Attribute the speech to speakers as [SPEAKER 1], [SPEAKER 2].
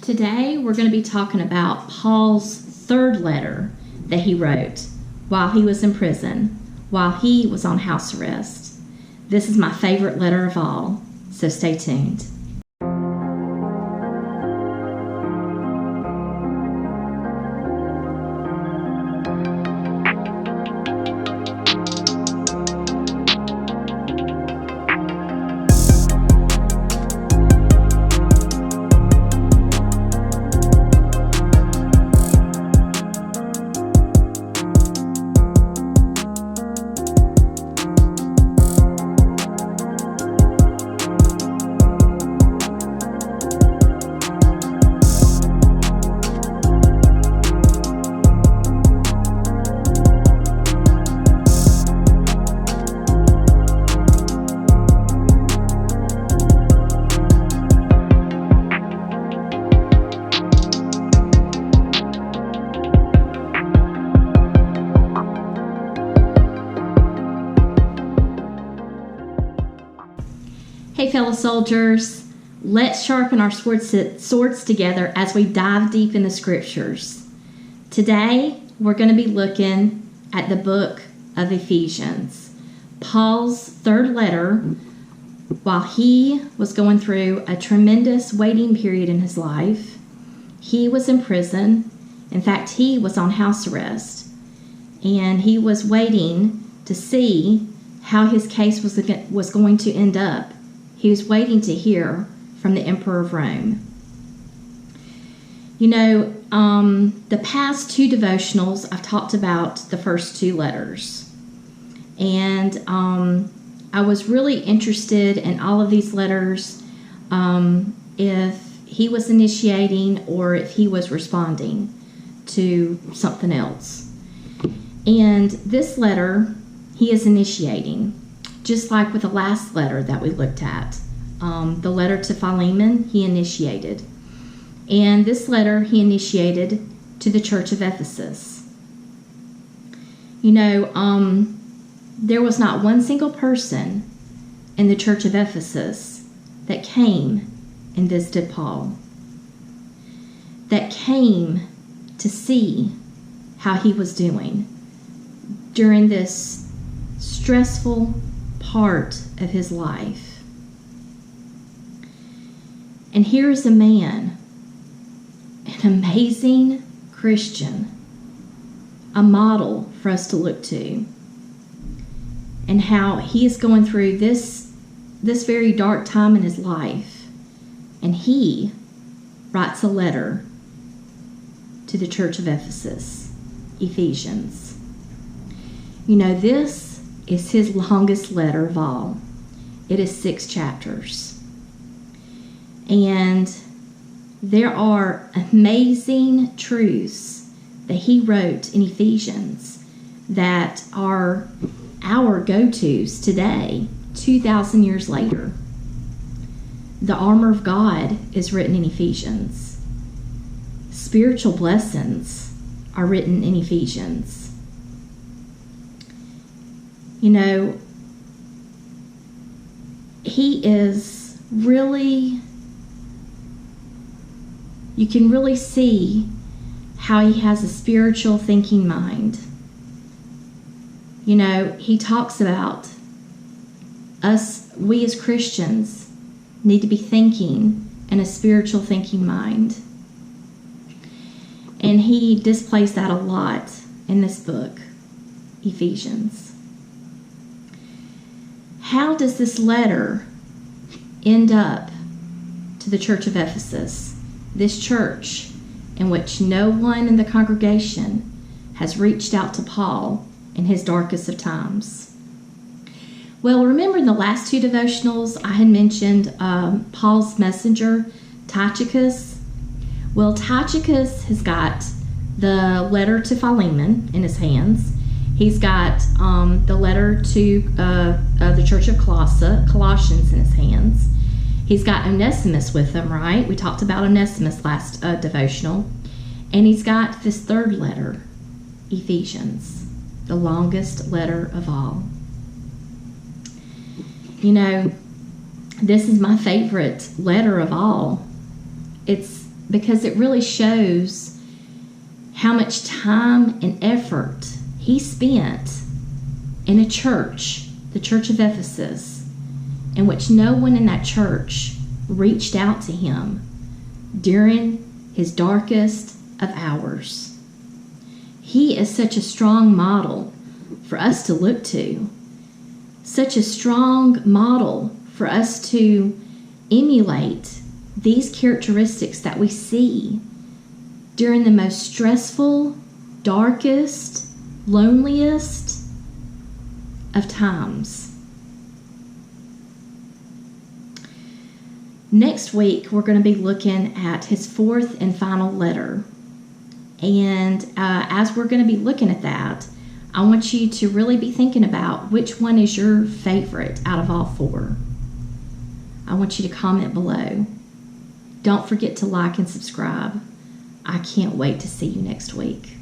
[SPEAKER 1] Today we're going to be talking about Paul's third letter that he wrote while he was in prison, while he was on house arrest. This is my favorite letter of all, so stay tuned. Hey fellow soldiers, let's sharpen our swords together as we dive deep in the scriptures. Today, we're going to be looking at the book of Ephesians, Paul's third letter, while he was going through a tremendous waiting period in his life. He was in prison. In fact, he was on house arrest, and he was waiting to see how his case was going to end up. He was waiting to hear from the Emperor of Rome. You know, the past two devotionals, I've talked about the first two letters. And I was really interested in all of these letters, if he was initiating or if he was responding to something else. And this letter, he is initiating. Just like with the last letter that we looked at, the letter to Philemon, he initiated. And this letter he initiated to the Church of Ephesus. You know, there was not one single person in the Church of Ephesus that came and visited Paul, that came to see how he was doing during this stressful part of his life. And here is a man, an amazing Christian, a model for us to look to, and how he is going through this very dark time in his life, and he writes a letter to the Church of Ephesus, Ephesians. You know, this is his longest letter of all. It is 6 chapters. And there are amazing truths that he wrote in Ephesians that are our go-tos today, 2,000 years later. The armor of God is written in Ephesians. Spiritual blessings are written in Ephesians. You know, he is really, you can really see how he has a spiritual thinking mind. You know, he talks about we as Christians need to be thinking in a spiritual thinking mind. And he displays that a lot in this book, Ephesians. How does this letter end up to the Church of Ephesus, this church in which no one in the congregation has reached out to Paul in his darkest of times? Well, remember in the last two devotionals, I had mentioned Paul's messenger, Tychicus. Well, Tychicus has got the letter to Philemon in his hands. He's got the letter to the Church of Colossians in his hands. He's got Onesimus with him, right? We talked about Onesimus last devotional. And he's got this third letter, Ephesians, the longest letter of all. This is my favorite letter of all. It's because it really shows how much time and effort he spent in a church, the Church of Ephesus, in which no one in that church reached out to him during his darkest of hours. He is such a strong model for us to look to, such a strong model for us to emulate these characteristics that we see during the most stressful, darkest, loneliest of times. Next week, we're going to be looking at his fourth and final letter. And as we're going to be looking at that, I want you to really be thinking about which one is your favorite out of all four. I want you to comment below. Don't forget to like and subscribe. I can't wait to see you next week.